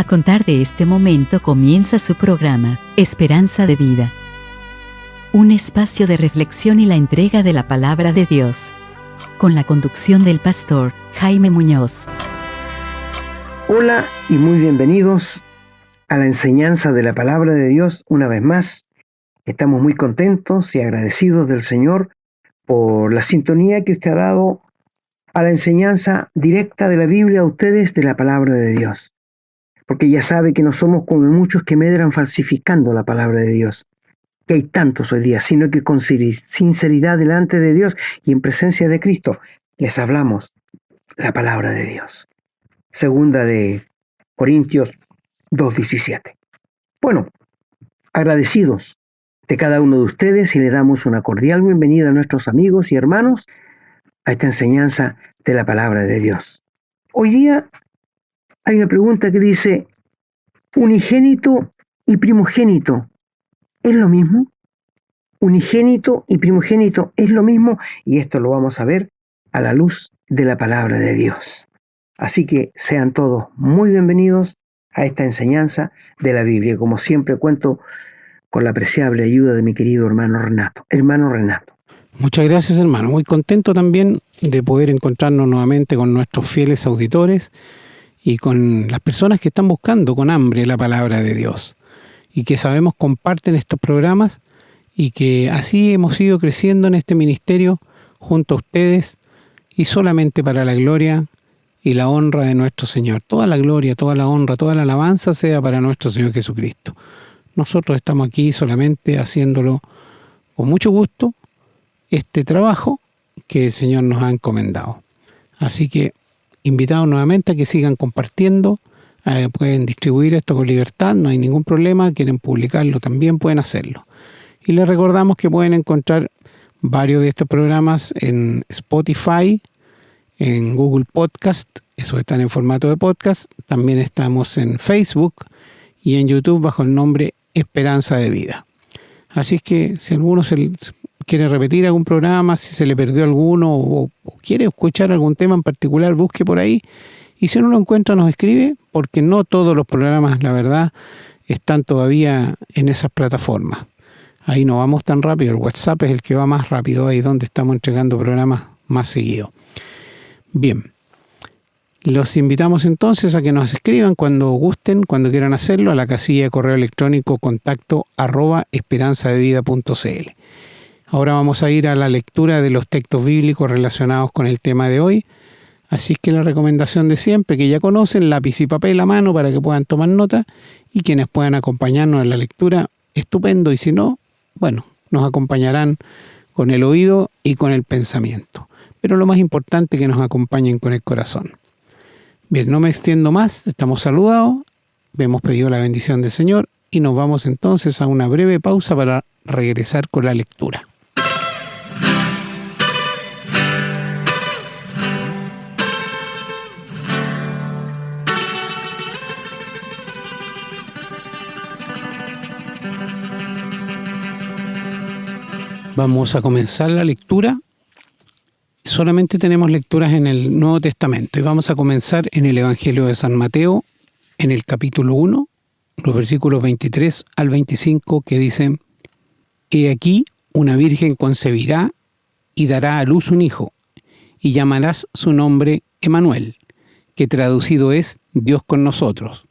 contar de este momento comienza su programa, Esperanza de Vida. Un espacio de reflexión y la entrega de la palabra de Dios. Con la conducción del pastor Jaime Muñoz. Hola y muy bienvenidos a la enseñanza de la palabra de Dios una vez más. Estamos muy contentos y agradecidos del Señor por la sintonía que usted ha dado a la enseñanza directa de la Biblia a ustedes de la palabra de Dios. Porque ya sabe que no somos como muchos que medran falsificando la palabra de Dios, que hay tantos hoy día, sino que con sinceridad delante de Dios y en presencia de Cristo les hablamos la palabra de Dios. Segunda de Corintios 2:17. Bueno, agradecidos de cada uno de ustedes y le damos una cordial bienvenida a nuestros amigos y hermanos a esta enseñanza de la palabra de Dios. Hoy día hay una pregunta que dice, ¿unigénito y primogénito es lo mismo? ¿Unigénito y primogénito es lo mismo? Y esto lo vamos a ver a la luz de la palabra de Dios. Así que sean todos muy bienvenidos a esta enseñanza de la Biblia. Como siempre cuento con la apreciable ayuda de mi querido hermano Renato. Hermano Renato. Muchas gracias, hermano. Muy contento también de poder encontrarnos nuevamente con nuestros fieles auditores y con las personas que están buscando con hambre la palabra de Dios y que sabemos comparten estos programas y que así hemos ido creciendo en este ministerio junto a ustedes y solamente para la gloria y la honra de nuestro Señor. Toda la gloria, toda la honra, toda la alabanza sea para nuestro Señor Jesucristo. Nosotros estamos aquí solamente haciéndolo con mucho gusto, este trabajo que el Señor nos ha encomendado. Así que invitados nuevamente a que sigan compartiendo, pueden distribuir esto con libertad, no hay ningún problema, quieren publicarlo también pueden hacerlo. Y les recordamos que pueden encontrar varios de estos programas en Spotify, en Google Podcast, esos están en formato de podcast, también estamos en Facebook y en YouTube bajo el nombre Esperanza de Vida. Así es que si alguno quiere repetir algún programa, si se le perdió alguno o quiere escuchar algún tema en particular, busque por ahí. Y si no lo encuentra, nos escribe, porque no todos los programas, la verdad, están todavía en esas plataformas. Ahí no vamos tan rápido, el WhatsApp es el que va más rápido, ahí donde estamos entregando programas más seguidos. Bien, los invitamos entonces a que nos escriban cuando gusten, cuando quieran hacerlo, a la casilla de correo electrónico contacto@esperanzadevida.cl. Ahora vamos a ir a la lectura de los textos bíblicos relacionados con el tema de hoy. Así es que la recomendación de siempre, que ya conocen, lápiz y papel a mano para que puedan tomar nota y quienes puedan acompañarnos en la lectura, estupendo. Y si no, bueno, nos acompañarán con el oído y con el pensamiento. Pero lo más importante es que nos acompañen con el corazón. Bien, no me extiendo más, estamos saludados, hemos pedido la bendición del Señor y nos vamos entonces a una breve pausa para regresar con la lectura. Vamos a comenzar la lectura. Solamente tenemos lecturas en el Nuevo Testamento y vamos a comenzar en el Evangelio de San Mateo, en el capítulo 1, los versículos 23 al 25, que dicen: He aquí, una virgen concebirá y dará a luz un hijo, y llamarás su nombre Emmanuel, que traducido es Dios con nosotros.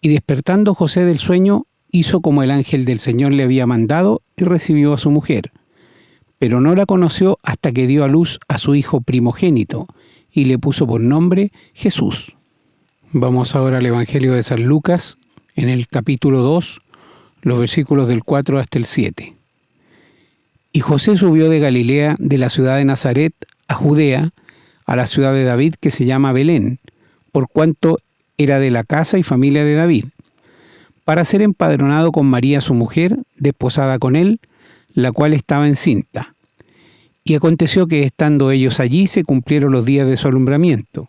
Y despertando José del sueño, hizo como el ángel del Señor le había mandado y recibió a su mujer. Pero no la conoció hasta que dio a luz a su hijo primogénito y le puso por nombre Jesús. Vamos ahora al Evangelio de San Lucas, en el capítulo 2, los versículos del 4 hasta el 7. Y José subió de Galilea, de la ciudad de Nazaret, a Judea, a la ciudad de David que se llama Belén, por cuanto era de la casa y familia de David, para ser empadronado con María su mujer, desposada con él, la cual estaba encinta. Y aconteció que estando ellos allí se cumplieron los días de su alumbramiento,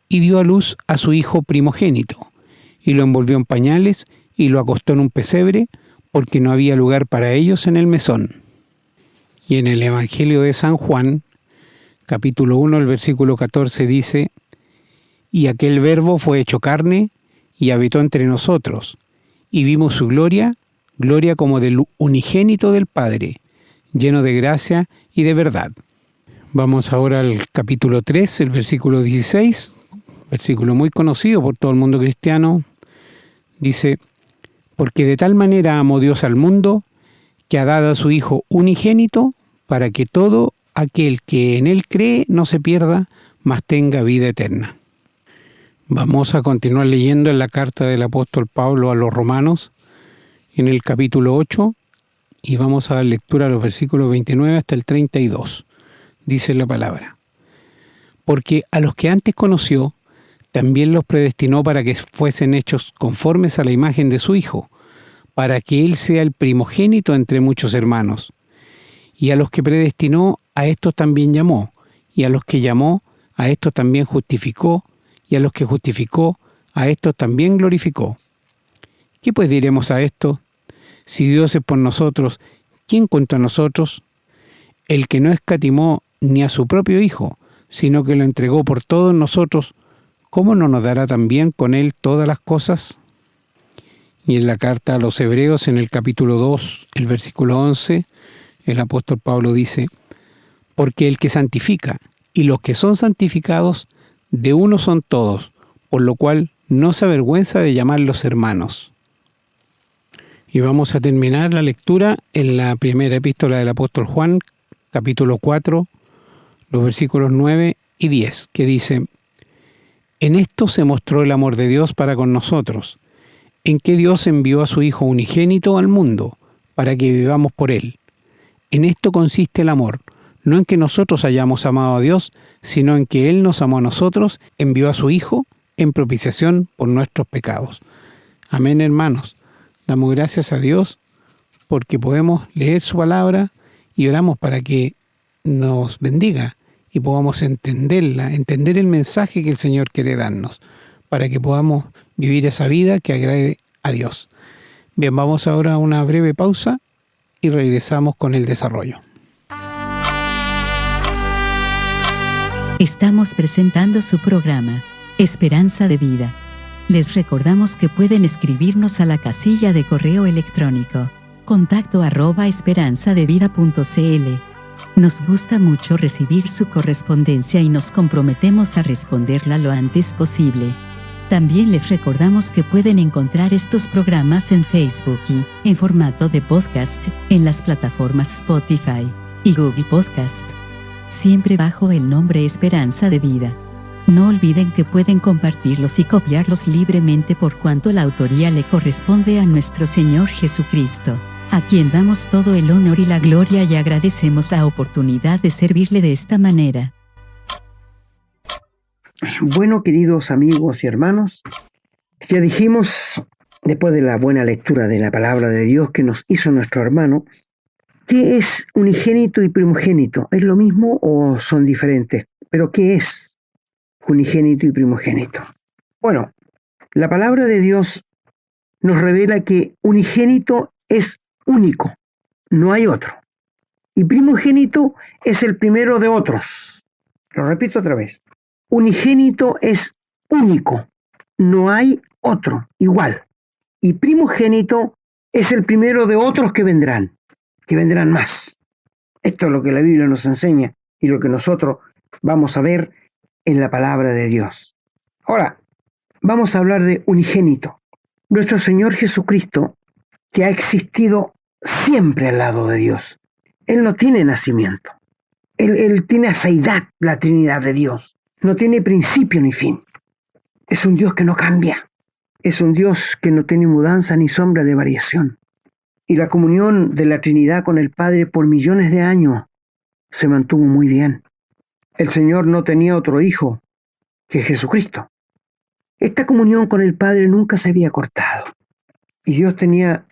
y dio a luz a su hijo primogénito, y lo envolvió en pañales y lo acostó en un pesebre, porque no había lugar para ellos en el mesón. Y en el Evangelio de San Juan, capítulo 1, el versículo 14 dice: Y aquel verbo fue hecho carne, y habitó entre nosotros, y vimos su gloria, gloria como del unigénito del Padre, lleno de gracia y de verdad. Vamos ahora al capítulo 3, el versículo 16, versículo muy conocido por todo el mundo cristiano. Dice: porque de tal manera amó Dios al mundo, que ha dado a su Hijo unigénito, para que todo aquel que en Él cree no se pierda, mas tenga vida eterna. Vamos a continuar leyendo en la carta del apóstol Pablo a los Romanos, en el capítulo 8, y vamos a dar lectura a los versículos 29 hasta el 32. Dice la palabra: porque a los que antes conoció, también los predestinó para que fuesen hechos conformes a la imagen de su Hijo, para que Él sea el primogénito entre muchos hermanos. Y a los que predestinó, a estos también llamó, y a los que llamó, a estos también justificó, y a los que justificó, a estos también glorificó. ¿Qué pues diremos a esto? Si Dios es por nosotros, ¿quién contra nosotros? El que no escatimó ni a su propio Hijo, sino que lo entregó por todos nosotros, ¿cómo no nos dará también con Él todas las cosas? Y en la carta a los Hebreos, en el capítulo 2, el versículo 11, el apóstol Pablo dice: porque el que santifica y los que son santificados, de uno son todos, por lo cual no se avergüenza de llamarlos hermanos. Y vamos a terminar la lectura en la primera epístola del apóstol Juan, capítulo 4, los versículos 9 y 10, que dice: en esto se mostró el amor de Dios para con nosotros, en que Dios envió a su Hijo unigénito al mundo, para que vivamos por Él. En esto consiste el amor, no en que nosotros hayamos amado a Dios, sino en que Él nos amó a nosotros, envió a su Hijo en propiciación por nuestros pecados. Amén, hermanos. Damos gracias a Dios porque podemos leer su palabra y oramos para que nos bendiga y podamos entenderla, entender el mensaje que el Señor quiere darnos, para que podamos vivir esa vida que agrade a Dios. Bien, vamos ahora a una breve pausa y regresamos con el desarrollo. Estamos presentando su programa, Esperanza de Vida. Les recordamos que pueden escribirnos a la casilla de correo electrónico, contacto@esperanzadevida.cl. Nos gusta mucho recibir su correspondencia y nos comprometemos a responderla lo antes posible. También les recordamos que pueden encontrar estos programas en Facebook y, en formato de podcast, en las plataformas Spotify y Google Podcast, siempre bajo el nombre Esperanza de Vida. No olviden que pueden compartirlos y copiarlos libremente por cuanto la autoría le corresponde a nuestro Señor Jesucristo, a quien damos todo el honor y la gloria y agradecemos la oportunidad de servirle de esta manera. Bueno, queridos amigos y hermanos, ya dijimos, después de la buena lectura de la palabra de Dios que nos hizo nuestro hermano, ¿qué es unigénito y primogénito? ¿Es lo mismo o son diferentes? ¿Pero qué es unigénito y primogénito? Bueno, la palabra de Dios nos revela que unigénito es único, no hay otro. Y primogénito es el primero de otros. Lo repito otra vez. Unigénito es único, no hay otro igual. Y primogénito es el primero de otros que vendrán más. Esto es lo que la Biblia nos enseña y lo que nosotros vamos a ver en la palabra de Dios. Ahora, vamos a hablar de unigénito. Nuestro Señor Jesucristo, que ha existido siempre al lado de Dios. Él no tiene nacimiento. Él tiene aseidad, la Trinidad de Dios. No tiene principio ni fin. Es un Dios que no cambia. Es un Dios que no tiene mudanza ni sombra de variación. Y la comunión de la Trinidad con el Padre por millones de años se mantuvo muy bien. El Señor no tenía otro hijo que Jesucristo. Esta comunión con el Padre nunca se había cortado. Y Dios tenía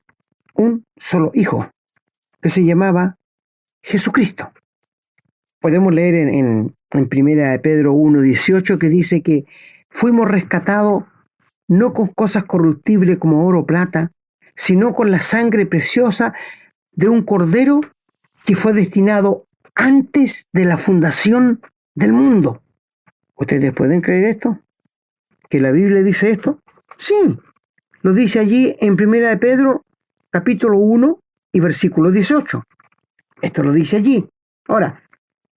un solo hijo que se llamaba Jesucristo. Podemos leer en 1 Pedro 1:18 que dice que fuimos rescatados no con cosas corruptibles como oro o plata, sino con la sangre preciosa de un cordero que fue destinado antes de la fundación del mundo. ¿Ustedes pueden creer esto? ¿Que la Biblia dice esto? Sí, lo dice allí en 1 de Pedro, capítulo 1 y versículo 18. Esto lo dice allí. Ahora,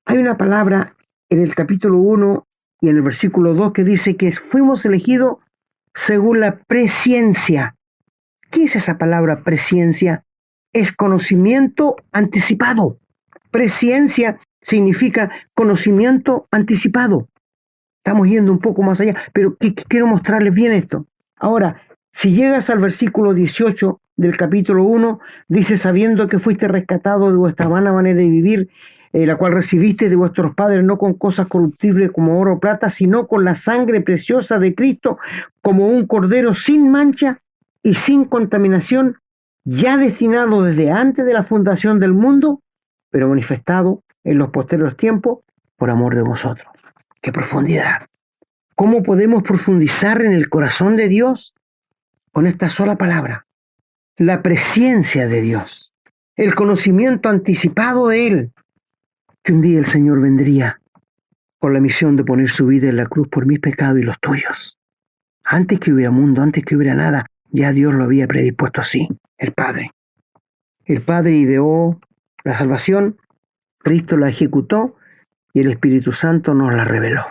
hay una palabra en el capítulo 1 y en el versículo 2 que dice que fuimos elegidos según la presciencia. ¿Qué es esa palabra presciencia? Es conocimiento anticipado. Presciencia significa conocimiento anticipado. Estamos yendo un poco más allá, pero quiero mostrarles bien esto. Ahora, si llegas al versículo 18 del capítulo 1, dice, sabiendo que fuiste rescatado de vuestra vana manera de vivir, la cual recibiste de vuestros padres, no con cosas corruptibles como oro o plata, sino con la sangre preciosa de Cristo, como un cordero sin mancha y sin contaminación, ya destinado desde antes de la fundación del mundo, pero manifestado en los posteriores tiempos por amor de vosotros. ¡Qué profundidad! ¿Cómo podemos profundizar en el corazón de Dios? Con esta sola palabra: la presciencia de Dios, el conocimiento anticipado de Él, que un día el Señor vendría con la misión de poner su vida en la cruz por mis pecados y los tuyos. Antes que hubiera mundo, antes que hubiera nada, ya Dios lo había predispuesto así, el Padre. El Padre ideó la salvación, Cristo la ejecutó y el Espíritu Santo nos la reveló.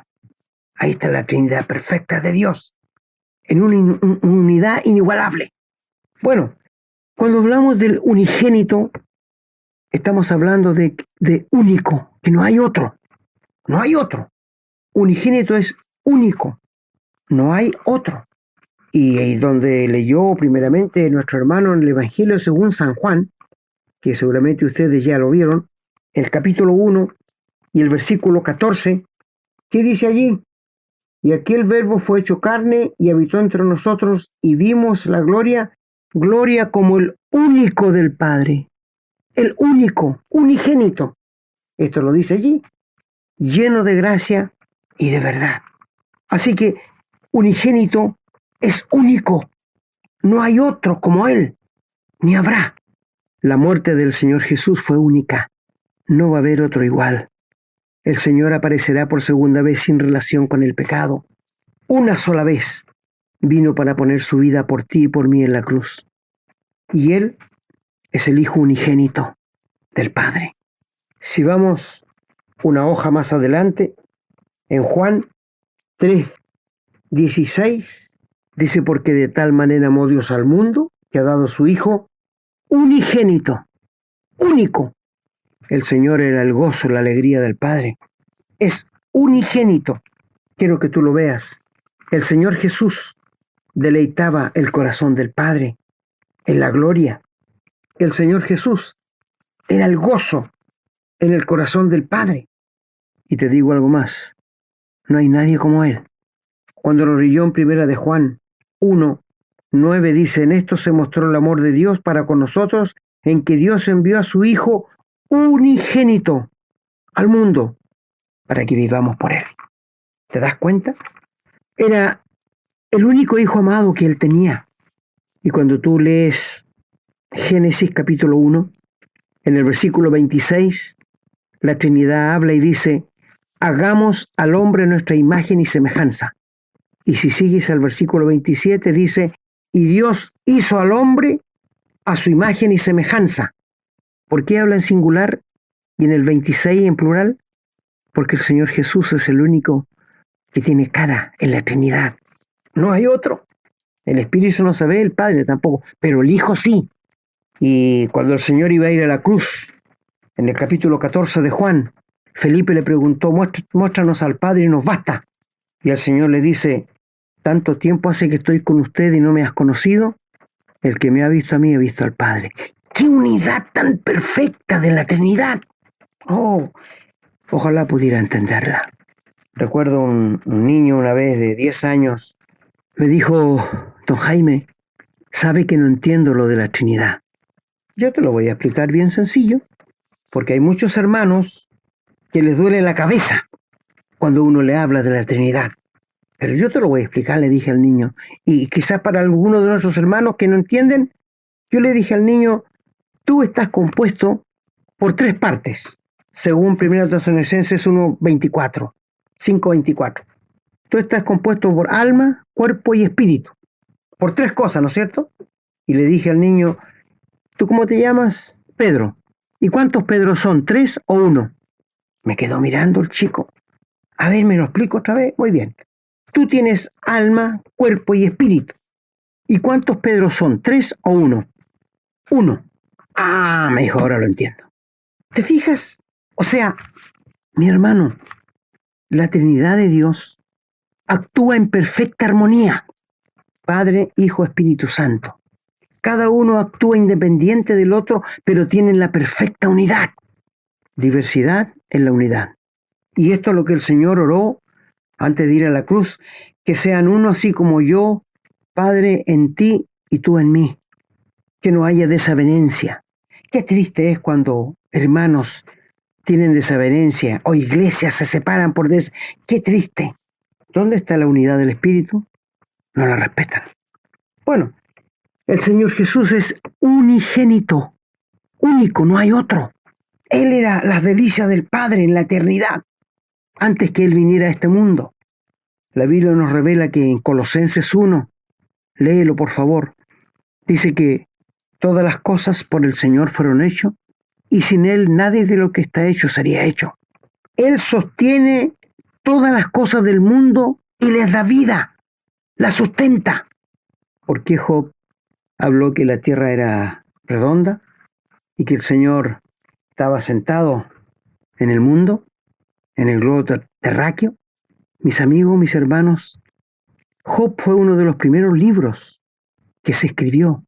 Ahí está la Trinidad perfecta de Dios, en una unidad inigualable. Bueno, cuando hablamos del unigénito, estamos hablando de único, que no hay otro. No hay otro. Unigénito es único. No hay otro. Y donde leyó primeramente nuestro hermano en el Evangelio según San Juan, que seguramente ustedes ya lo vieron, el capítulo 1 y el versículo 14, ¿qué dice allí? Y aquel verbo fue hecho carne y habitó entre nosotros y vimos la gloria como el único del Padre. El único, unigénito. Esto lo dice allí, lleno de gracia y de verdad. Así que unigénito es único. No hay otro como Él, ni habrá. La muerte del Señor Jesús fue única. No va a haber otro igual. El Señor aparecerá por segunda vez sin relación con el pecado. Una sola vez vino para poner su vida por ti y por mí en la cruz. Y Él es el Hijo unigénito del Padre. Si vamos una hoja más adelante, en Juan 3:16, dice, porque de tal manera amó Dios al mundo, que ha dado su Hijo unigénito, único. El Señor era el gozo, la alegría del Padre. Es unigénito. Quiero que tú lo veas. El Señor Jesús deleitaba el corazón del Padre en la gloria. El Señor Jesús era el gozo en el corazón del Padre. Y te digo algo más. No hay nadie como Él. Cuando lo leyó en 1 de Juan 1:9 dice, en esto se mostró el amor de Dios para con nosotros, en que Dios envió a su Hijo unigénito al mundo para que vivamos por Él. ¿Te das cuenta? Era el único Hijo amado que Él tenía. Y cuando tú lees Génesis capítulo 1, en el versículo 26, la Trinidad habla y dice, hagamos al hombre nuestra imagen y semejanza. Y si sigues al versículo 27, dice, y Dios hizo al hombre a su imagen y semejanza. ¿Por qué habla en singular y en el 26 en plural? Porque el Señor Jesús es el único que tiene cara en la Trinidad. No hay otro. El Espíritu no se ve, el Padre tampoco, pero el Hijo sí. Y cuando el Señor iba a ir a la cruz, en el capítulo 14 de Juan, Felipe le preguntó, muéstranos al Padre y nos basta. Y el Señor le dice, tanto tiempo hace que estoy con usted y no me has conocido. El que me ha visto a mí ha visto al Padre. ¡Qué unidad tan perfecta de la Trinidad! Oh, ojalá pudiera entenderla. Recuerdo un niño una vez de 10 años, me dijo, don Jaime, sabe que no entiendo lo de la Trinidad. Yo te lo voy a explicar bien sencillo, porque hay muchos hermanos que les duele la cabeza cuando uno le habla de la Trinidad. Pero yo te lo voy a explicar, le dije al niño. Y quizás para algunos de nuestros hermanos que no entienden, yo le dije al niño, tú estás compuesto por 3 partes, según 1 Tesalonicenses 1:24, 5:24. Tú estás compuesto por alma, cuerpo y espíritu. por 3 cosas, ¿no es cierto? Y le dije al niño, ¿tú cómo te llamas? Pedro. ¿Y cuántos Pedros son? ¿3 o 1? Me quedó mirando el chico. A ver, ¿me lo explico otra vez? Muy bien. Tú tienes alma, cuerpo y espíritu. ¿Y cuántos Pedros son? ¿3 o 1? 1. Ah, me dijo, ahora lo entiendo. ¿Te fijas? O sea, mi hermano, la Trinidad de Dios actúa en perfecta armonía. Padre, Hijo, Espíritu Santo. Cada uno actúa independiente del otro, pero tienen la perfecta unidad. Diversidad en la unidad. Y esto es lo que el Señor oró antes de ir a la cruz, que sean uno así como yo, Padre, en ti y tú en mí. Que no haya desavenencia. Qué triste es cuando hermanos tienen desavenencia o iglesias se separan por Qué triste. ¿Dónde está la unidad del Espíritu? No la respetan. Bueno, el Señor Jesús es unigénito, único, no hay otro. Él era las delicias del Padre en la eternidad, antes que Él viniera a este mundo. La Biblia nos revela que en Colosenses 1, léelo por favor, dice que todas las cosas por el Señor fueron hechas y sin Él nadie de lo que está hecho sería hecho. Él sostiene todas las cosas del mundo y les da vida, la sustenta. ¿Por qué Job habló que la tierra era redonda y que el Señor estaba sentado en el mundo, en el globo terráqueo? Mis amigos, mis hermanos, Job fue uno de los primeros libros que se escribió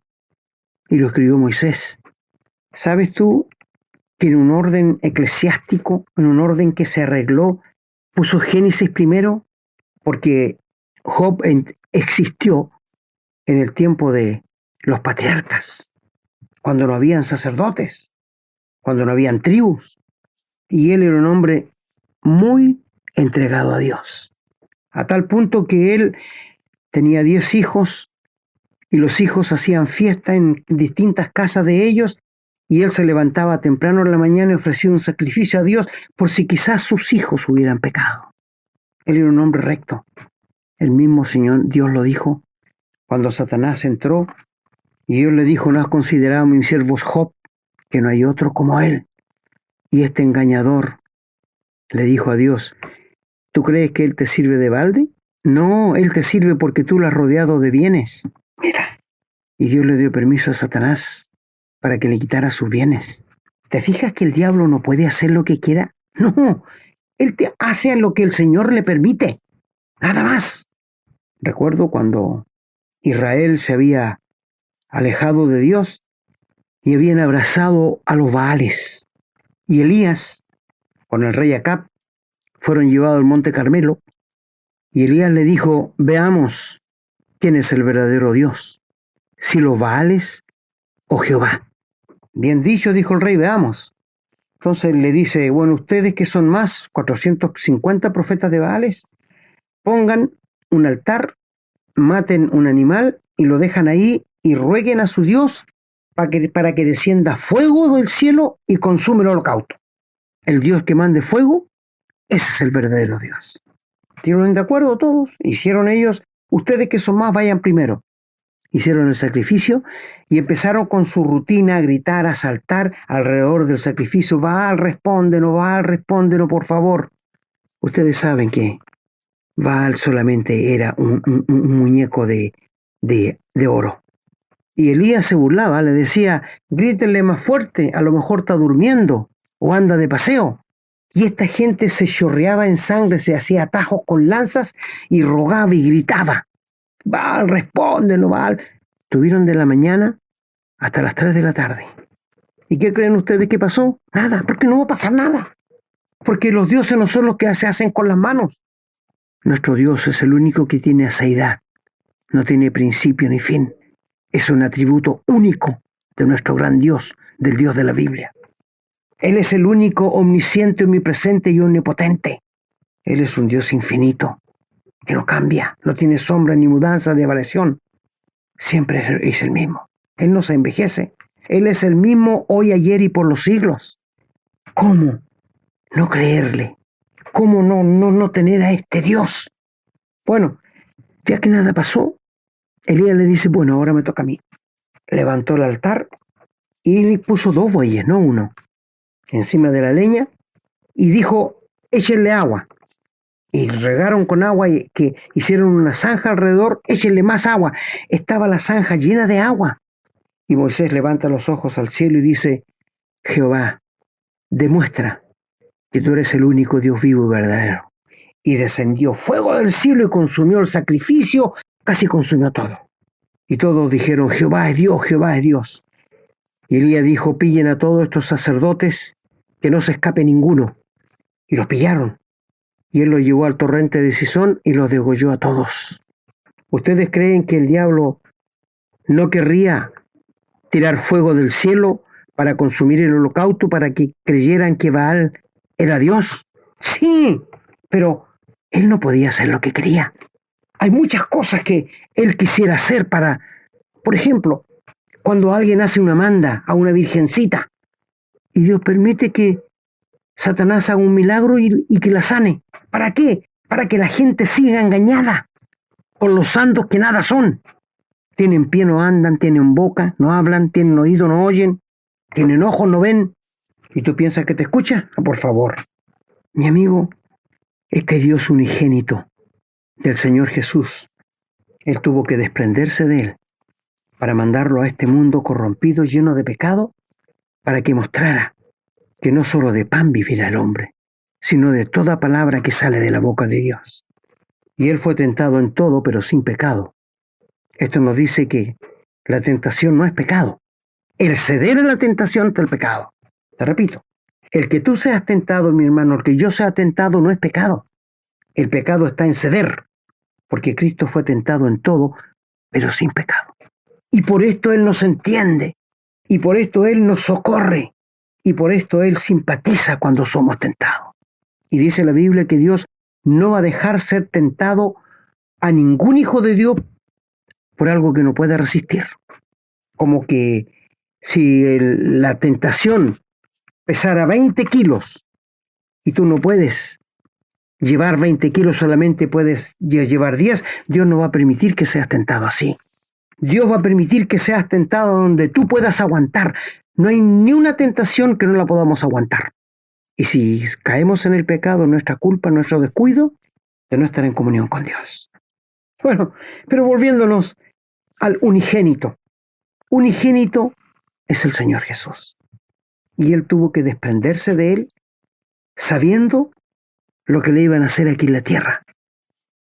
y lo escribió Moisés. ¿Sabes tú que en un orden eclesiástico, en un orden que se arregló, puso Génesis primero? Porque Job existió en el tiempo de los patriarcas, cuando no habían sacerdotes, cuando no habían tribus, y él era un hombre muy entregado a Dios, a tal punto que él tenía 10 hijos y los hijos hacían fiesta en distintas casas de ellos y él se levantaba temprano en la mañana y ofrecía un sacrificio a Dios por si quizás sus hijos hubieran pecado. Él era un hombre recto. El mismo Señor Dios lo dijo cuando Satanás entró y Dios le dijo, ¿no has considerado a mi siervo Job, que no hay otro como él? Y este engañador le dijo a Dios, ¿tú crees que él te sirve de balde? No, él te sirve porque tú lo has rodeado de bienes. Mira, y Dios le dio permiso a Satanás para que le quitara sus bienes. ¿Te fijas que el diablo no puede hacer lo que quiera? No, él te hace lo que el Señor le permite, nada más. Recuerdo cuando Israel se había alejado de Dios y habían abrazado a los Baales. Y Elías, con el rey Acab, fueron llevados al monte Carmelo. Y Elías le dijo, veamos quién es el verdadero Dios, si los Baales o Jehová. Bien dicho, dijo el rey, veamos. Entonces le dice, bueno, ustedes que son más, 450 profetas de Baales, pongan un altar, maten un animal y lo dejan ahí y rueguen a su Dios para que descienda fuego del cielo y consume el holocausto. El Dios que mande fuego, ese es el verdadero Dios. ¿Estuvieron de acuerdo todos? Hicieron ellos, ustedes que son más, vayan primero. Hicieron el sacrificio y empezaron con su rutina a gritar, a saltar alrededor del sacrificio. Baal, respóndenos, por favor. Ustedes saben que Baal solamente era un muñeco de oro. Y Elías se burlaba, le decía, grítenle más fuerte, a lo mejor está durmiendo o anda de paseo. Y esta gente se chorreaba en sangre, se hacía atajos con lanzas y rogaba y gritaba. Baal, respóndenos, Baal. Estuvieron de la mañana hasta las 3 de la tarde. ¿Y qué creen ustedes que pasó? Nada, porque no va a pasar nada. Porque los dioses no son los que se hacen con las manos. Nuestro Dios es el único que tiene aseidad. No tiene principio ni fin. Es un atributo único de nuestro gran Dios, del Dios de la Biblia. Él es el único omnisciente, omnipresente y omnipotente. Él es un Dios infinito, que no cambia, no tiene sombra ni mudanza de variación. Siempre es el mismo. Él no se envejece. Él es el mismo hoy, ayer y por los siglos. ¿Cómo no creerle? ¿Cómo no tener a este Dios? Bueno, ya que nada pasó, Elías le dice, bueno, ahora me toca a mí. Levantó el altar y le puso 2 bueyes, no uno, encima de la leña y dijo, échenle agua. Y regaron con agua y que hicieron una zanja alrededor, échenle más agua. Estaba la zanja llena de agua. Y Moisés levanta los ojos al cielo y dice, Jehová, demuestra que tú eres el único Dios vivo y verdadero. Y descendió fuego del cielo y consumió el sacrificio, casi consumió todo. Y todos dijeron, Jehová es Dios, Jehová es Dios. Y Elías dijo, pillen a todos estos sacerdotes, que no se escape ninguno. Y los pillaron. Y él los llevó al torrente de Cisón y los degolló a todos. ¿Ustedes creen que el diablo no querría tirar fuego del cielo para consumir el holocausto, para que creyeran que Baal era Dios? Sí, pero él no podía hacer lo que quería. Hay muchas cosas que él quisiera hacer para, por ejemplo, cuando alguien hace una manda a una virgencita y Dios permite que Satanás haga un milagro y que la sane. ¿Para qué? Para que la gente siga engañada con los santos que nada son. Tienen pie, no andan, tienen boca, no hablan, tienen oído, no oyen, tienen ojos, no ven. ¿Y tú piensas que te escucha? Por favor. Mi amigo, es que Dios unigénito del Señor Jesús, Él tuvo que desprenderse de Él para mandarlo a este mundo corrompido, lleno de pecado, para que mostrara que no solo de pan vivirá el hombre, sino de toda palabra que sale de la boca de Dios. Y Él fue tentado en todo, pero sin pecado. Esto nos dice que la tentación no es pecado. El ceder a la tentación es el pecado. Te repito, el que tú seas tentado, mi hermano, el que yo sea tentado no es pecado. El pecado está en ceder, porque Cristo fue tentado en todo, pero sin pecado. Y por esto Él nos entiende, y por esto Él nos socorre, y por esto Él simpatiza cuando somos tentados. Y dice la Biblia que Dios no va a dejar ser tentado a ningún hijo de Dios por algo que no pueda resistir. Como que si la tentación pesara 20 kilos y tú no puedes llevar 20 kilos, solamente puedes llevar 10, Dios no va a permitir que seas tentado así. Dios va a permitir que seas tentado donde tú puedas aguantar. No hay ni una tentación que no la podamos aguantar. Y si caemos en el pecado, nuestra culpa, nuestro descuido, de no estar en comunión con Dios. Bueno, pero volviéndonos al unigénito. Unigénito es el Señor Jesús. Y Él tuvo que desprenderse de Él, sabiendo lo que le iban a hacer aquí en la tierra.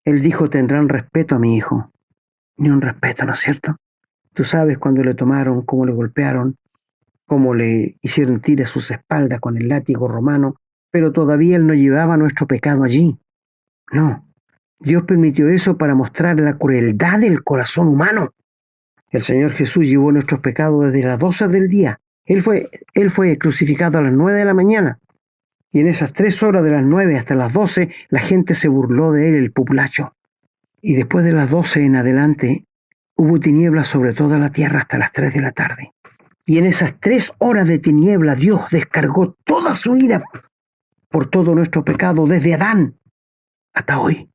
Él dijo, tendrán respeto a mi hijo. Ni un respeto, ¿no es cierto? Tú sabes cuando le tomaron, cómo le golpearon, cómo le hicieron tira a sus espaldas con el látigo romano, pero todavía Él no llevaba nuestro pecado allí. No, Dios permitió eso para mostrar la crueldad del corazón humano. El Señor Jesús llevó nuestros pecados desde las 12 del día. Él fue crucificado a las 9 de la mañana. Y en esas 3 horas de las 9 hasta las 12, la gente se burló de Él, el populacho. Y después de las 12 en adelante, hubo tinieblas sobre toda la tierra hasta las 3 de la tarde. Y en esas 3 horas de tiniebla, Dios descargó toda su ira por todo nuestro pecado, desde Adán hasta hoy.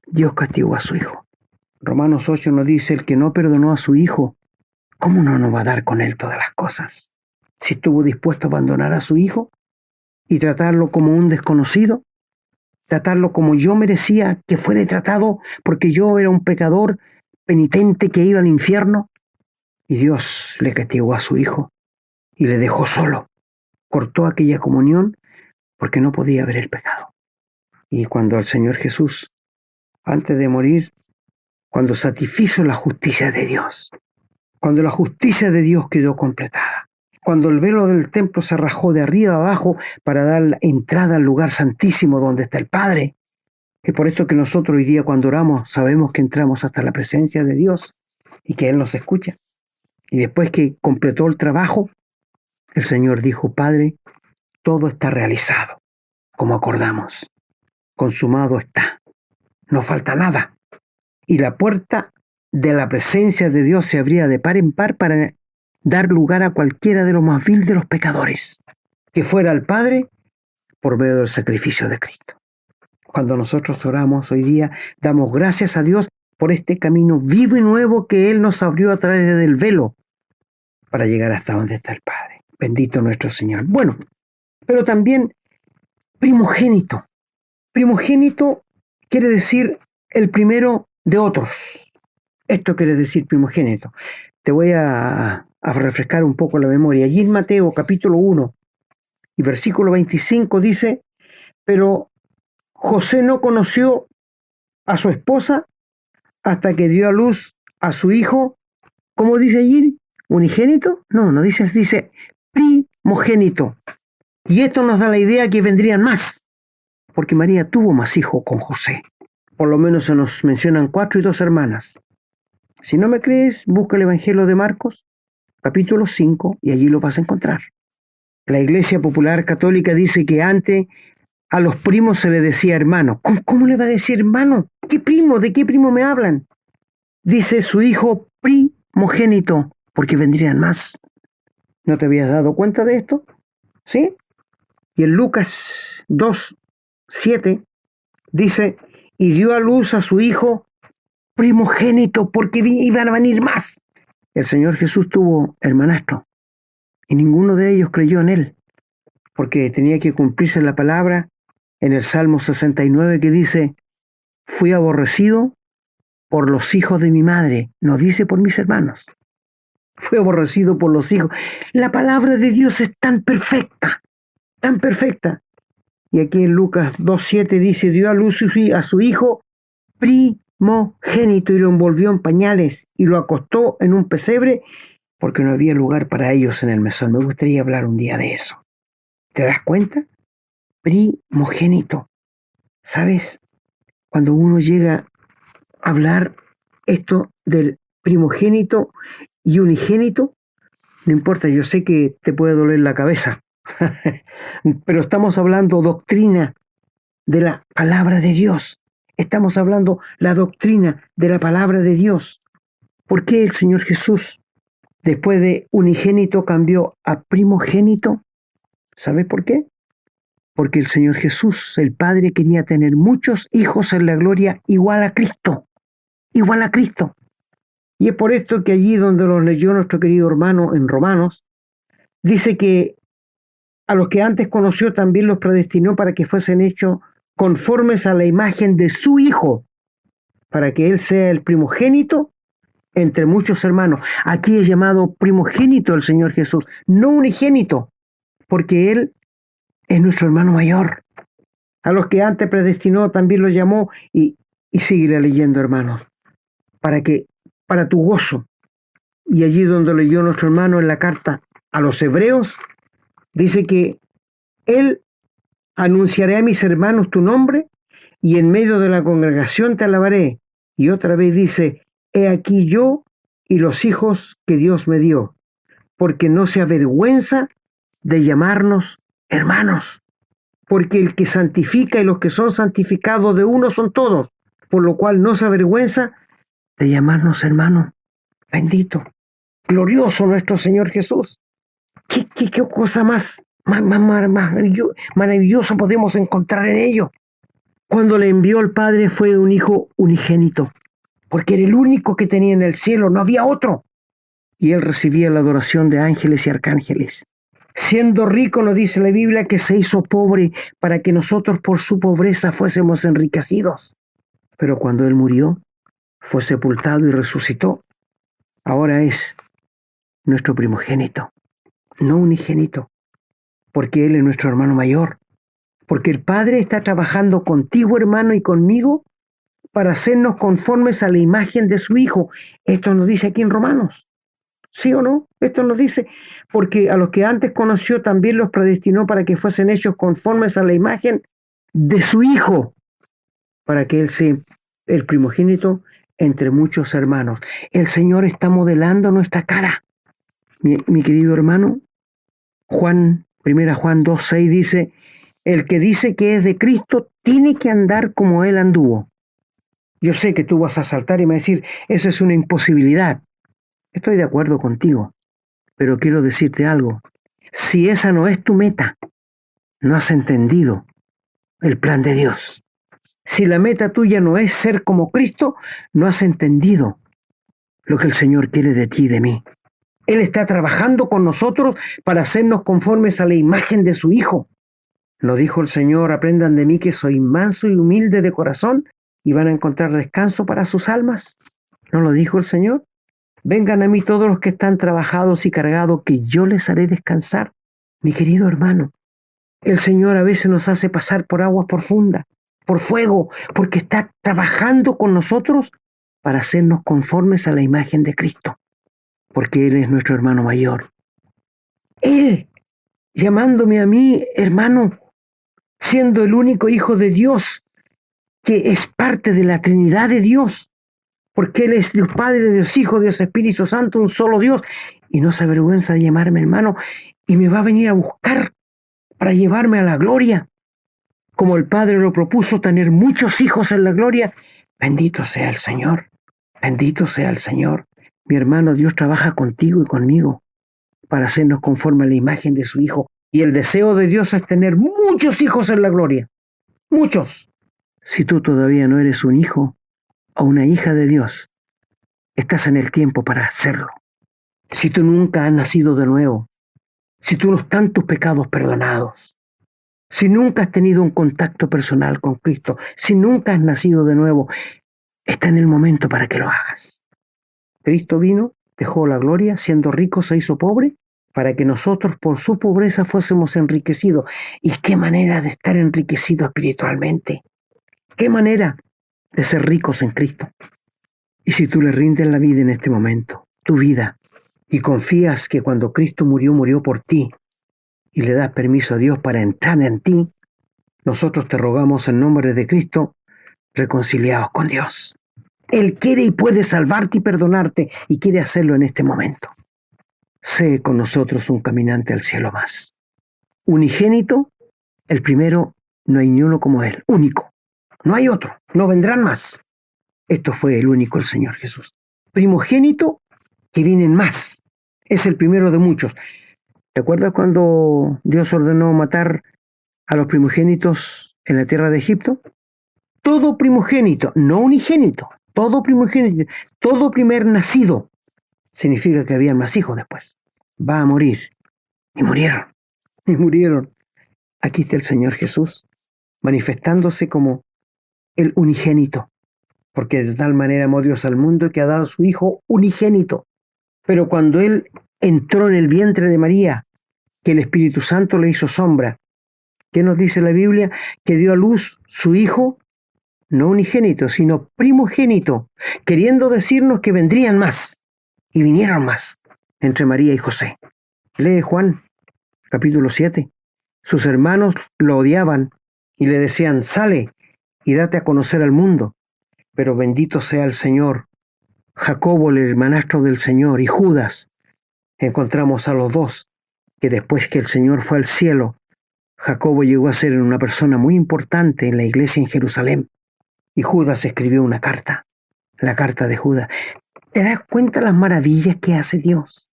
Dios castigó a su Hijo. Romanos 8 nos dice, el que no perdonó a su Hijo, ¿cómo no nos va a dar con Él todas las cosas? Si estuvo dispuesto a abandonar a su Hijo y tratarlo como un desconocido, tratarlo como yo merecía que fuera tratado, porque yo era un pecador penitente que iba al infierno, y Dios le castigó a su Hijo y le dejó solo. Cortó aquella comunión porque no podía ver el pecado. Y cuando el Señor Jesús, antes de morir, cuando satisfizo la justicia de Dios, cuando la justicia de Dios quedó completada, cuando el velo del templo se rajó de arriba abajo para dar la entrada al lugar santísimo donde está el Padre, es por esto que nosotros hoy día cuando oramos sabemos que entramos hasta la presencia de Dios y que Él nos escucha. Y después que completó el trabajo, el Señor dijo, Padre, todo está realizado, como acordamos. Consumado está. No falta nada. Y la puerta de la presencia de Dios se abría de par en par para dar lugar a cualquiera de los más vil de los pecadores, que fuera al Padre por medio del sacrificio de Cristo. Cuando nosotros oramos hoy día, damos gracias a Dios por este camino vivo y nuevo que Él nos abrió a través del velo para llegar hasta donde está el Padre. Bendito nuestro Señor. Bueno, pero también primogénito. Primogénito quiere decir el primero de otros. Esto quiere decir primogénito. Te voy a refrescar un poco la memoria. Allí en Mateo capítulo 1 y versículo 25 dice, pero José no conoció a su esposa hasta que dio a luz a su hijo. ¿Cómo dice allí? ¿Unigénito? No dice, dice primogénito. Y esto nos da la idea que vendrían más, porque María tuvo más hijos con José. Por lo menos se nos mencionan 4 y 2 hermanas. Si no me crees, busca el Evangelio de Marcos, capítulo 5, y allí lo vas a encontrar. La Iglesia Popular Católica dice que antes a los primos se le decía hermano. ¿Cómo le va a decir hermano? ¿Qué primo? ¿De qué primo me hablan? Dice su hijo primogénito, porque vendrían más. ¿No te habías dado cuenta de esto? ¿Sí? Y en Lucas 2:7 dice, y dio a luz a su hijo primogénito, porque iban a venir más. El Señor Jesús tuvo hermanastro, y ninguno de ellos creyó en él, porque tenía que cumplirse la palabra en el Salmo 69 que dice, fui aborrecido por los hijos de mi madre, no dice por mis hermanos. Fui aborrecido por los hijos. La palabra de Dios es tan perfecta, tan perfecta. Y aquí en Lucas 2:7 dice, dio a luz a su hijo primogénito y lo envolvió en pañales y lo acostó en un pesebre porque no había lugar para ellos en el mesón. Me gustaría hablar un día de eso. ¿Te das cuenta? Primogénito. ¿Sabes? Cuando uno llega a hablar esto del primogénito y unigénito, no importa, yo sé que te puede doler la cabeza, pero estamos hablando doctrina de la palabra de Dios. Estamos hablando la doctrina de la palabra de Dios. ¿Por qué el Señor Jesús, después de unigénito, cambió a primogénito? ¿Sabes por qué? Porque el Señor Jesús, el Padre, quería tener muchos hijos en la gloria igual a Cristo. Igual a Cristo. Y es por esto que allí donde los leyó nuestro querido hermano en Romanos, dice que a los que antes conoció también los predestinó para que fuesen hechos conformes a la imagen de su Hijo, para que Él sea el primogénito entre muchos hermanos. Aquí es llamado primogénito el Señor Jesús, no unigénito, porque Él es nuestro hermano mayor. A los que antes predestinó también los llamó y seguiré leyendo, hermanos, para tu gozo. Y allí donde leyó nuestro hermano en la carta a los hebreos, dice que Él anunciaré a mis hermanos tu nombre y en medio de la congregación te alabaré. Y otra vez dice, he aquí yo y los hijos que Dios me dio, porque no se avergüenza de llamarnos hermanos, porque el que santifica y los que son santificados de uno son todos, por lo cual no se avergüenza de llamarnos hermanos. Bendito, glorioso nuestro Señor Jesús. ¿Qué cosa más maravilloso podemos encontrar en ello? Cuando le envió el Padre fue un hijo unigénito, porque era el único que tenía en el cielo, no había otro. Y él recibía la adoración de ángeles y arcángeles. Siendo rico, nos dice la Biblia, que se hizo pobre para que nosotros por su pobreza fuésemos enriquecidos. Pero cuando él murió, fue sepultado y resucitó. Ahora es nuestro primogénito, no unigénito, porque Él es nuestro hermano mayor, porque el Padre está trabajando contigo, hermano, y conmigo para hacernos conformes a la imagen de su Hijo. Esto nos dice aquí en Romanos, ¿sí o no? Esto nos dice, porque a los que antes conoció también los predestinó para que fuesen hechos conformes a la imagen de su Hijo, para que Él sea el primogénito entre muchos hermanos. El Señor está modelando nuestra cara. Mi querido hermano, Primera Juan 2:6 dice, el que dice que es de Cristo tiene que andar como Él anduvo. Yo sé que tú vas a saltar y me vas a decir, eso es una imposibilidad. Estoy de acuerdo contigo, pero quiero decirte algo. Si esa no es tu meta, no has entendido el plan de Dios. Si la meta tuya no es ser como Cristo, no has entendido lo que el Señor quiere de ti y de mí. Él está trabajando con nosotros para hacernos conformes a la imagen de su Hijo. Lo dijo el Señor: aprendan de mí que soy manso y humilde de corazón y van a encontrar descanso para sus almas. ¿No lo dijo el Señor? Vengan a mí todos los que están trabajados y cargados, que yo les haré descansar. Mi querido hermano, el Señor a veces nos hace pasar por aguas profundas, por fuego, porque está trabajando con nosotros para hacernos conformes a la imagen de Cristo, porque Él es nuestro hermano mayor. Él, llamándome a mí hermano, siendo el único Hijo de Dios, que es parte de la Trinidad de Dios, porque Él es Dios Padre, Dios Hijo, Dios Espíritu Santo, un solo Dios, y no se avergüenza de llamarme hermano, y me va a venir a buscar para llevarme a la gloria, como el Padre lo propuso, tener muchos hijos en la gloria. Bendito sea el Señor, bendito sea el Señor. Mi hermano, Dios trabaja contigo y conmigo para hacernos conforme a la imagen de su Hijo, y el deseo de Dios es tener muchos hijos en la gloria, muchos. Si tú todavía no eres un hijo o una hija de Dios, estás en el tiempo para hacerlo. Si tú nunca has nacido de nuevo, si tú no están tus pecados perdonados, si nunca has tenido un contacto personal con Cristo, si nunca has nacido de nuevo, está en el momento para que lo hagas. Cristo vino, dejó la gloria, siendo rico se hizo pobre, para que nosotros por su pobreza fuésemos enriquecidos. ¿Y qué manera de estar enriquecidos espiritualmente? ¿Qué manera de ser ricos en Cristo? Y si tú le rindes la vida en este momento, tu vida, y confías que cuando Cristo murió, murió por ti, y le das permiso a Dios para entrar en ti, nosotros te rogamos en nombre de Cristo, reconciliados con Dios. Él quiere y puede salvarte y perdonarte, y quiere hacerlo en este momento. Sé con nosotros un caminante al cielo más. Unigénito, el primero, no hay ni uno como Él, único. No hay otro, no vendrán más. Esto fue el único, el Señor Jesús. Primogénito, que vienen más. Es el primero de muchos. ¿Te acuerdas cuando Dios ordenó matar a los primogénitos en la tierra de Egipto? Todo primogénito, no unigénito, todo primogénito, todo primer nacido, significa que habían más hijos después. Va a morir. Y murieron. Y murieron. Aquí está el Señor Jesús, manifestándose como el unigénito, porque de tal manera amó Dios al mundo que ha dado a su Hijo unigénito. Pero cuando Él entró en el vientre de María, que el Espíritu Santo le hizo sombra, ¿qué nos dice la Biblia? Que dio a luz su Hijo, no unigénito, sino primogénito, queriendo decirnos que vendrían más, y vinieron más, entre María y José. Lee Juan, capítulo 7. Sus hermanos lo odiaban y le decían: sale y date a conocer al mundo. Pero bendito sea el Señor. Jacobo, el hermanastro del Señor, y Judas, encontramos a los dos, que después que el Señor fue al cielo, Jacobo llegó a ser una persona muy importante en la iglesia en Jerusalén. Y Judas escribió una carta, la carta de Judas. ¿Te das cuenta las maravillas que hace Dios?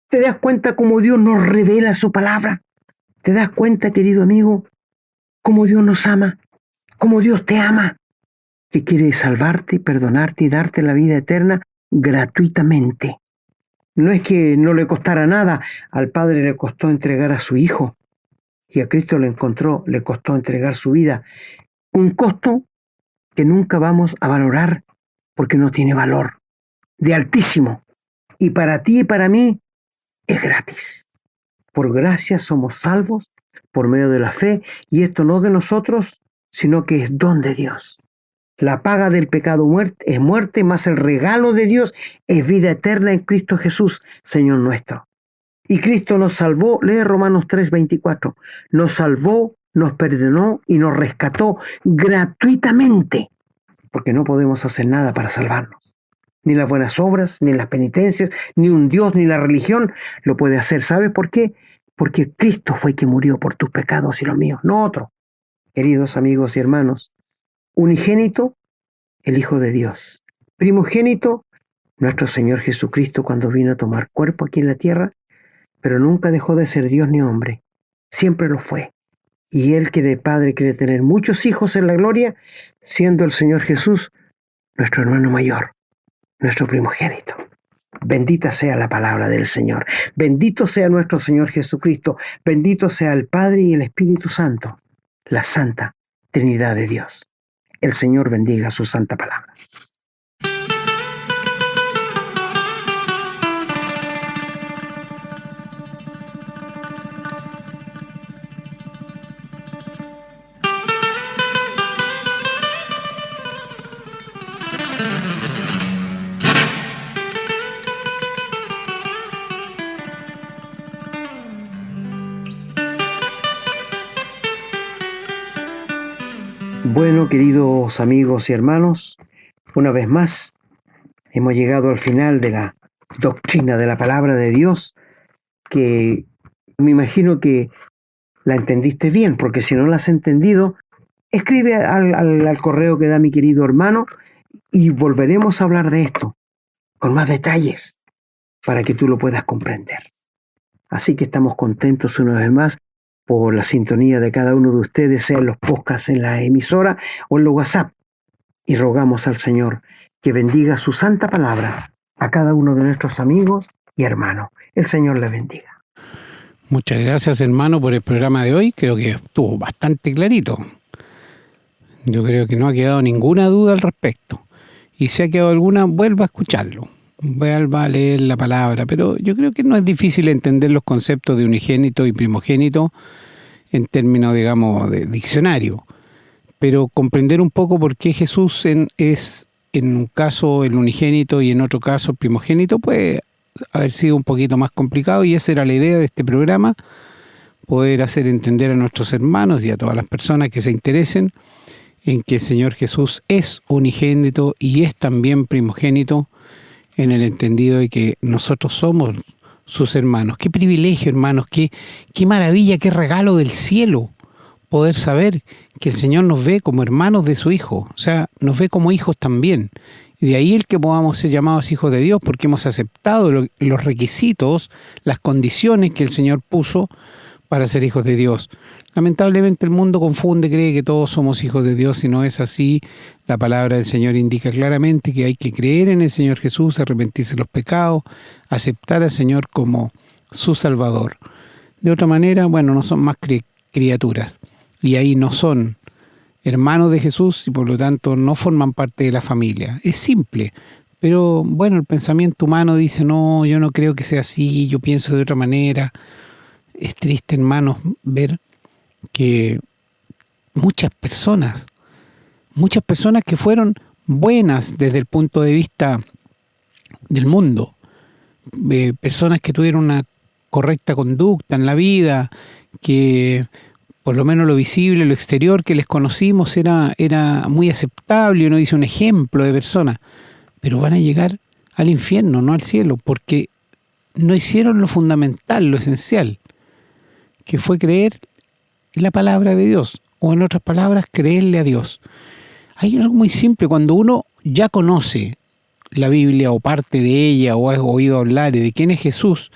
¿Te das cuenta cómo Dios nos revela su palabra? ¿Te das cuenta, querido amigo, cómo Dios nos ama? ¿Cómo Dios te ama? Que quiere salvarte, perdonarte y darte la vida eterna gratuitamente. No es que no le costara nada. Al Padre le costó entregar a su Hijo. Y a Cristo le costó entregar su vida. Un costo que nunca vamos a valorar porque no tiene valor. De altísimo. Y para ti y para mí es gratis. Por gracia somos salvos por medio de la fe, y esto no de nosotros, sino que es don de Dios. La paga del pecado es muerte, más el regalo de Dios es vida eterna en Cristo Jesús, Señor nuestro. Y Cristo nos salvó, lee Romanos 3:24, nos salvó, nos perdonó y nos rescató gratuitamente, porque no podemos hacer nada para salvarnos. Ni las buenas obras, ni las penitencias, ni un Dios, ni la religión lo puede hacer. ¿Sabes por qué? Porque Cristo fue quien murió por tus pecados y los míos, no otro. Queridos amigos y hermanos, unigénito, el Hijo de Dios. Primogénito, nuestro Señor Jesucristo, cuando vino a tomar cuerpo aquí en la tierra, pero nunca dejó de ser Dios ni hombre. Siempre lo fue. Y Él Padre quiere tener muchos hijos en la gloria, siendo el Señor Jesús nuestro hermano mayor, nuestro primogénito. Bendita sea la palabra del Señor. Bendito sea nuestro Señor Jesucristo. Bendito sea el Padre y el Espíritu Santo, la Santa Trinidad de Dios. El Señor bendiga su santa palabra. Bueno, queridos amigos y hermanos, una vez más hemos llegado al final de la doctrina de la palabra de Dios, que me imagino que la entendiste bien, porque si no la has entendido, escribe al correo que da mi querido hermano y volveremos a hablar de esto con más detalles para que tú lo puedas comprender. Así que estamos contentos una vez más por la sintonía de cada uno de ustedes, sea en los podcasts, en la emisora o en los WhatsApp. Y rogamos al Señor que bendiga su santa palabra a cada uno de nuestros amigos y hermanos. El Señor les bendiga. Muchas gracias, hermano, por el programa de hoy. Creo que estuvo bastante clarito. Yo creo que no ha quedado ninguna duda al respecto. Y si ha quedado alguna, vuelva a escucharlo. Vuelva a leer la palabra. Pero yo creo que no es difícil entender los conceptos de unigénito y primogénito en términos, digamos, de diccionario. Pero comprender un poco por qué Jesús es en un caso el unigénito y en otro caso el primogénito puede haber sido un poquito más complicado, y esa era la idea de este programa, poder hacer entender a nuestros hermanos y a todas las personas que se interesen en que el Señor Jesús es unigénito y es también primogénito, en el entendido de que nosotros somos sus hermanos. Qué privilegio, hermanos, qué maravilla, qué regalo del cielo poder saber que el Señor nos ve como hermanos de su Hijo, o sea, nos ve como hijos también. Y de ahí el que podamos ser llamados hijos de Dios, porque hemos aceptado los requisitos, las condiciones que el Señor puso para ser hijos de Dios. Lamentablemente el mundo confunde, cree que todos somos hijos de Dios, y no es así. La palabra del Señor indica claramente que hay que creer en el Señor Jesús, arrepentirse de los pecados, aceptar al Señor como su Salvador. De otra manera, bueno, no son más criaturas, y ahí no son hermanos de Jesús y por lo tanto no forman parte de la familia. Es simple, pero bueno, el pensamiento humano dice, no, yo no creo que sea así, yo pienso de otra manera. Es triste, hermanos, ver que muchas personas que fueron buenas desde el punto de vista del mundo, personas que tuvieron una correcta conducta en la vida, que por lo menos lo visible, lo exterior que les conocimos era muy aceptable, uno dice un ejemplo de persona, pero van a llegar al infierno, no al cielo, porque no hicieron lo fundamental, lo esencial, que fue creer en la palabra de Dios, o en otras palabras, creerle a Dios. Hay algo muy simple, cuando uno ya conoce la Biblia o parte de ella, o ha oído hablar de quién es Jesús,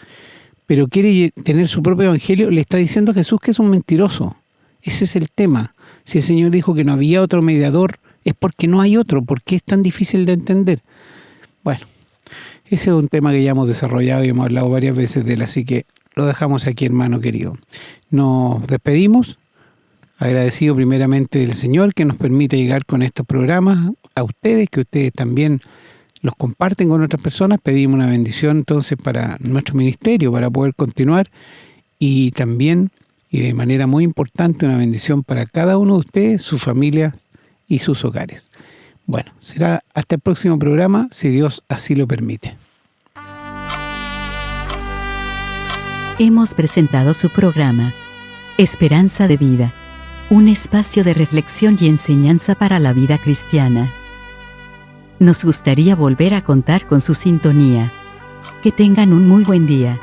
pero quiere tener su propio evangelio, le está diciendo a Jesús que es un mentiroso. Ese es el tema. Si el Señor dijo que no había otro mediador, es porque no hay otro, porque es tan difícil de entender. Bueno, ese es un tema que ya hemos desarrollado y hemos hablado varias veces de él, así que lo dejamos aquí, hermano querido. Nos despedimos, agradecido primeramente del Señor que nos permite llegar con estos programas a ustedes, que ustedes también los comparten con otras personas. Pedimos una bendición entonces para nuestro ministerio, para poder continuar, y también, y de manera muy importante, una bendición para cada uno de ustedes, sus familias y sus hogares. Bueno, será hasta el próximo programa, si Dios así lo permite. Hemos presentado su programa, Esperanza de Vida, un espacio de reflexión y enseñanza para la vida cristiana. Nos gustaría volver a contar con su sintonía. Que tengan un muy buen día.